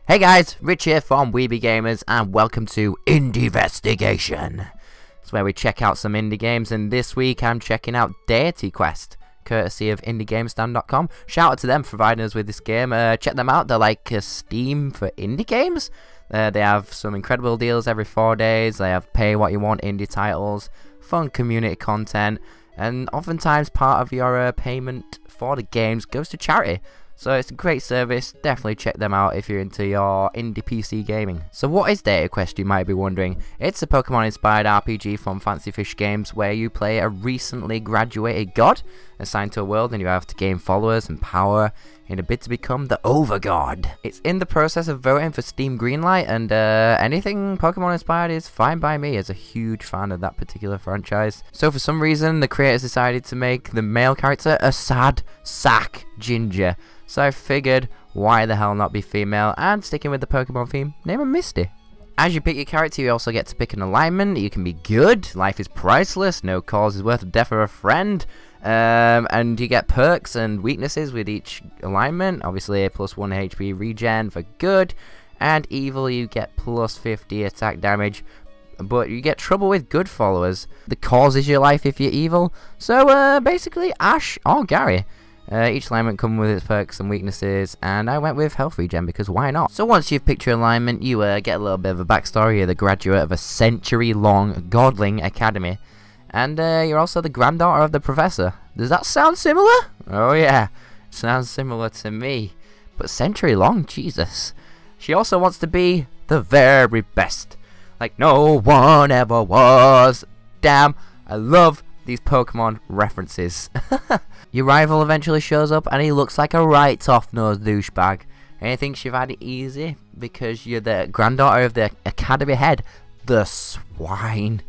Hey guys, Rich here from Weeby Gamers and welcome to Indievestigation. It's where we check out some indie games, and this week I'm checking out Deity Quest, courtesy of Indiegamestand.com. Shout out to them for providing us with this game. Check them out, they're like a Steam for indie games. They have some incredible deals every 4 days, they have pay what you want indie titles, fun community content, and oftentimes part of your payment for the games goes to charity. So it's a great service, definitely check them out if you're into your indie PC gaming. So what is Deity Quest, you might be wondering? It's a Pokemon inspired RPG from Fancy Fish Games where you play a recently graduated god assigned to a world, and you have to gain followers and power in a bid to become the Overgod. It's in the process of voting for Steam Greenlight, and anything Pokemon inspired is fine by me as a huge fan of that particular franchise. So for some reason the creators decided to make the male character a sad sack ginger. So I figured, why the hell not be female, and sticking with the Pokemon theme, name her Misty. As you pick your character, you also get to pick an alignment. You can be good, life is priceless, no cause is worth the death of a friend, and you get perks and weaknesses with each alignment. Obviously a +1 HP regen for good, and evil you get +50 attack damage, but you get trouble with good followers. The cause is your life if you're evil, so basically Ash or Gary. Each alignment comes with its perks and weaknesses, and I went with health regen because why not? So once you've picked your alignment, you get a little bit of a backstory. You're the graduate of a century-long godling academy, and you're also the granddaughter of the professor. Does that sound similar? Oh yeah, sounds similar to me. But century-long, Jesus. She also wants to be the very best, like no one ever was. Damn, I love these Pokemon references. Your rival eventually shows up and he looks like a right tough-nosed douchebag, and he thinks you've had it easy because you're the granddaughter of the academy head, the swine.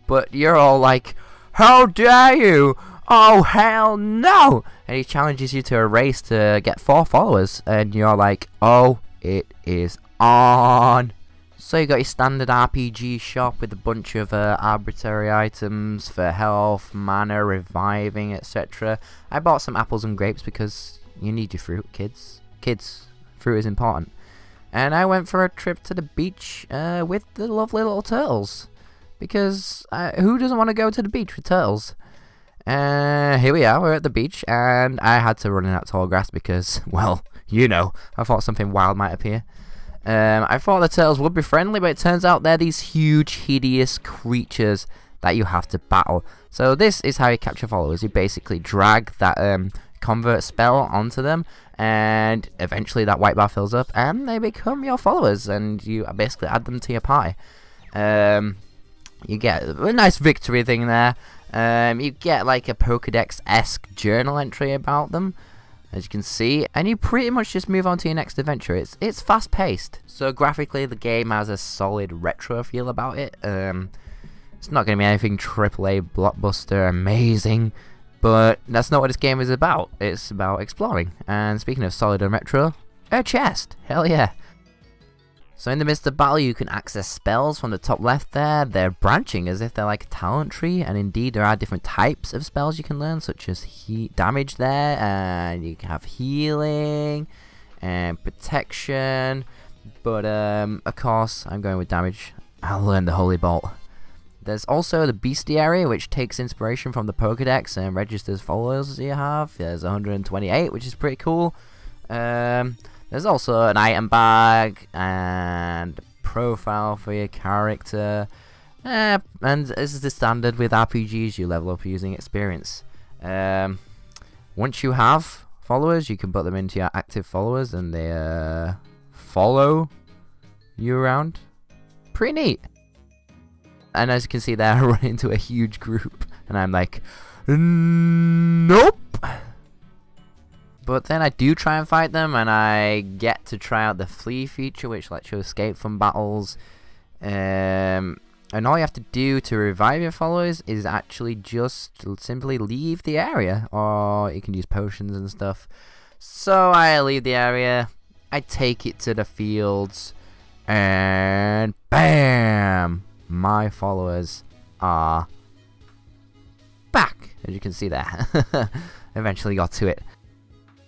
But you're all like, how dare you? Oh hell no! And he challenges you to a race to get 4 followers, and you're like, oh, it is on. So you got your standard RPG shop with a bunch of arbitrary items for health, mana, reviving, etc. I bought some apples and grapes because you need your fruit, kids. Kids, fruit is important. And I went for a trip to the beach with the lovely little turtles. Because who doesn't want to go to the beach with turtles? Here we are, we're at the beach, and I had to run in that tall grass because, well, you know, I thought something wild might appear. I thought the turtles would be friendly, but it turns out they're these huge, hideous creatures that you have to battle. So this is how you capture followers. You basically drag that convert spell onto them, and eventually that white bar fills up, and they become your followers, and you basically add them to your party. You get a nice victory thing there. You get like a Pokedex-esque journal entry about them, as you can see, and you pretty much just move on to your next adventure. It's fast paced. So graphically the game has a solid retro feel about it. It's not going to be anything AAA blockbuster amazing, but that's not what this game is about. It's about exploring. And speaking of solid and retro, a chest, hell yeah. So in the midst of battle you can access spells from the top left there. They're branching as if they're like a talent tree, and indeed there are different types of spells you can learn, such as damage there, and you can have healing and protection, but of course I'm going with damage. I'll learn the Holy Bolt. There's also the Bestiary, which takes inspiration from the Pokedex and registers followers you have. There's 128, which is pretty cool. There's also an item bag and a profile for your character. And this is the standard with RPGs, you level up using experience. Once you have followers, you can put them into your active followers and they follow you around. Pretty neat. And as you can see there, I run into a huge group and I'm like, nope. But then I do try and fight them, and I get to try out the flee feature, which lets you escape from battles. And all you have to do to revive your followers is actually just simply leave the area, or you can use potions and stuff. So I leave the area, I take it to the fields, and BAM! My followers are back, as you can see there. Eventually got to it.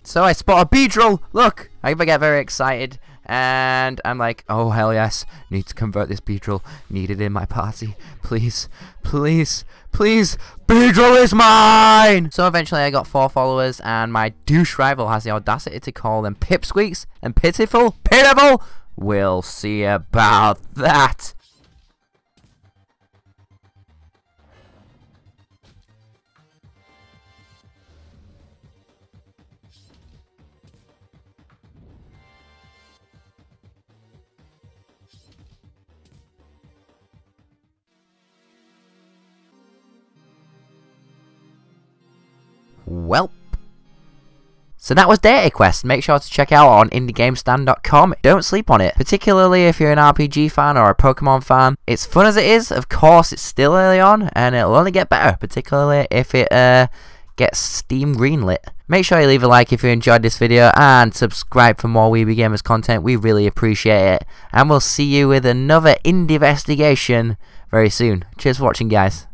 So I spot a beetle. Look, I get very excited. And I'm like, oh hell yes, need to convert this beetle. Need it in my party. Please, please, please. Beetle is mine! So eventually I got 4 followers, and my douche rival has the audacity to call them pipsqueaks and pitiful. Pitiful! We'll see about that. Welp. So that was Deity Quest. Make sure to check out on Indievestication.com. Don't sleep on it, particularly if you're an RPG fan or a Pokemon fan. It's fun as it is. Of course, it's still early on, and it'll only get better, particularly if it gets Steam greenlit. Make sure you leave a like if you enjoyed this video, and subscribe for more Weeby Gamers content. We really appreciate it, and we'll see you with another Indievestigation very soon. Cheers for watching, guys.